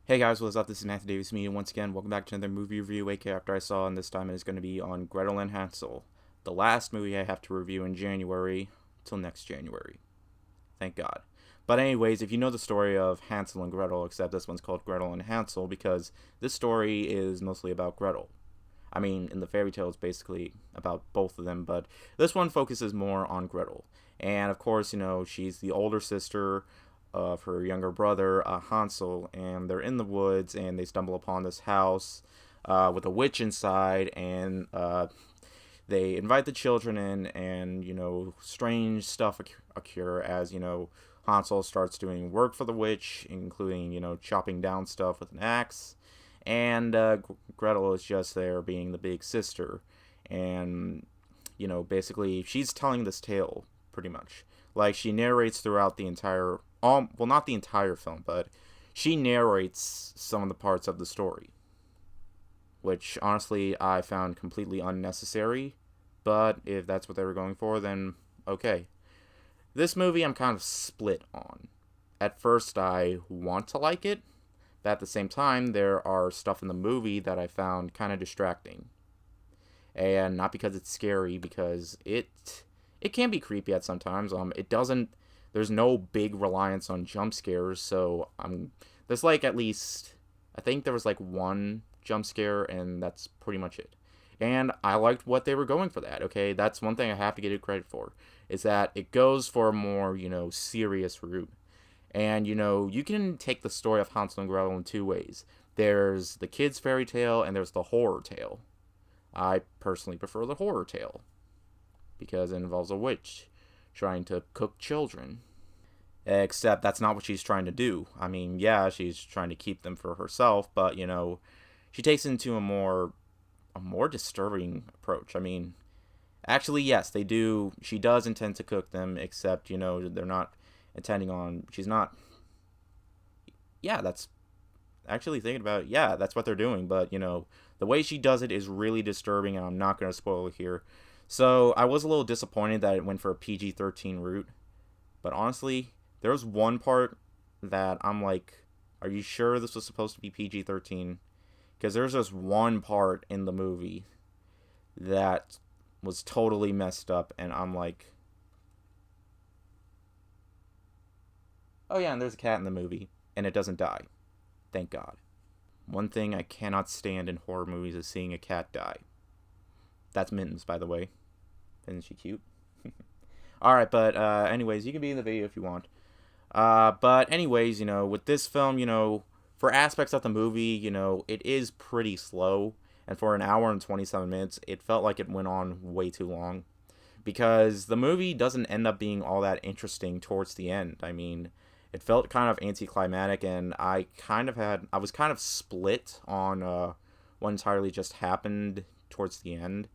Hey guys, what's up? This is Nathan Davis Media once again. Welcome back to another movie review, aka after I saw, and this time it is going to be on Gretel and Hansel, the last movie I have to review in January till next January. Thank God. But anyways, if you know the story of Hansel and Gretel, except this one's called Gretel and Hansel because this story is mostly about Gretel. I mean, in the fairy tale, it's basically about both of them, but this one focuses more on Gretel. And of course, she's the older sister of her younger brother, Hansel, and they're in the woods and they stumble upon this house with a witch inside, and they invite the children in, and, strange stuff occur as, Hansel starts doing work for the witch, including, chopping down stuff with an axe. And Gretel is just there being the big sister. And, basically, she's telling this tale, pretty much. Like, she narrates throughout the entire, well, not the entire film, but she narrates some of the parts of the story. Which, honestly, I found completely unnecessary. But if that's what they were going for, then okay. This movie I'm kind of split on. At first, I want to like it, but at the same time, there are stuff in the movie that I found kind of distracting. And not because it's scary, because it can be creepy at sometimes. It doesn't. There's no big reliance on jump scares, so there's like at least, I think there was like one jump scare, and that's pretty much it. And I liked what they were going for that. Okay, that's one thing I have to give it credit for, is that it goes for a more serious route. And, you can take the story of Hansel and Gretel in two ways. There's the kids' fairy tale, and there's the horror tale. I personally prefer the horror tale, because it involves a witch trying to cook children. Except that's not what she's trying to do. I mean, yeah, she's trying to keep them for herself, but, she takes it into a more disturbing approach. I mean, actually, yes, they do. She does intend to cook them, except, they're not intending on, she's not, yeah, that's, actually thinking about it, yeah, that's what they're doing, but, the way she does it is really disturbing, and I'm not going to spoil it here. So, I was a little disappointed that it went for a PG-13 route, but honestly, there was one part that I'm like, are you sure this was supposed to be PG-13? Because there's just one part in the movie that was totally messed up, and I'm like, oh yeah, and there's a cat in the movie, and it doesn't die. Thank God. One thing I cannot stand in horror movies is seeing a cat die. That's Mittens, by the way. Isn't she cute? Alright, but anyways, you can be in the video if you want. But anyways, with this film, for aspects of the movie, it is pretty slow. And for an hour and 27 minutes, it felt like it went on way too long. Because the movie doesn't end up being all that interesting towards the end. I mean, it felt kind of anticlimactic, and I was kind of split on what entirely just happened towards the end.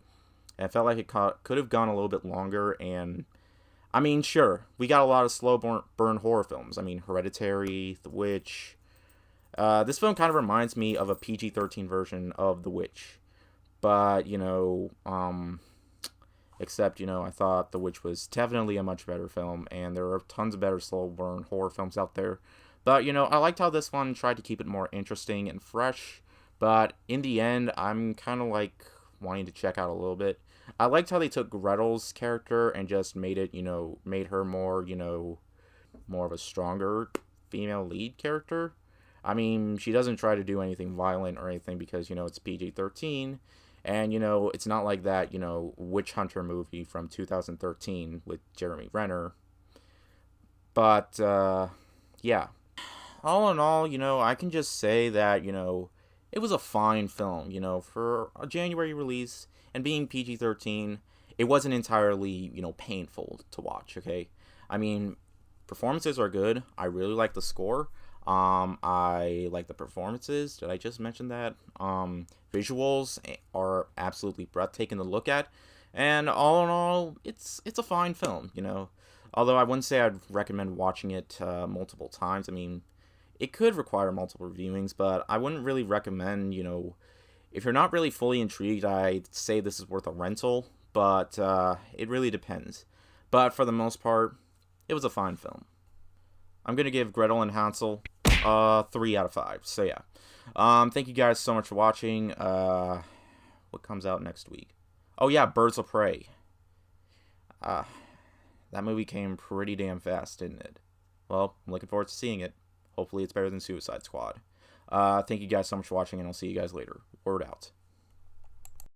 And I felt like it could have gone a little bit longer, and I mean, sure, we got a lot of slow burn horror films. I mean, Hereditary, The Witch. This film kind of reminds me of a PG-13 version of The Witch. But, except, I thought The Witch was definitely a much better film, and there are tons of better slow burn horror films out there. But, I liked how this one tried to keep it more interesting and fresh, but in the end, I'm kind of like wanting to check out a little bit. I liked how they took Gretel's character and just made it, made her more, more of a stronger female lead character. I mean, she doesn't try to do anything violent or anything because, it's PG-13. And, it's not like that, Witch Hunter movie from 2013 with Jeremy Renner. But, yeah. All in all, I can just say that, it was a fine film, for a January release. And being PG-13, it wasn't entirely, painful to watch, okay? I mean, performances are good. I really like the score. I like the performances. Did I just mention that? Visuals are absolutely breathtaking to look at. And all in all, it's a fine film, Although I wouldn't say I'd recommend watching it multiple times. I mean, it could require multiple viewings, but I wouldn't really recommend, if you're not really fully intrigued, I'd say this is worth a rental, but it really depends. But for the most part, it was a fine film. I'm going to give Gretel and Hansel 3 out of 5. So yeah. Thank you guys so much for watching. What comes out next week? Oh yeah, Birds of Prey. That movie came pretty damn fast, didn't it? Well, I'm looking forward to seeing it. Hopefully it's better than Suicide Squad. Thank you guys so much for watching, and I'll see you guys later. Word out.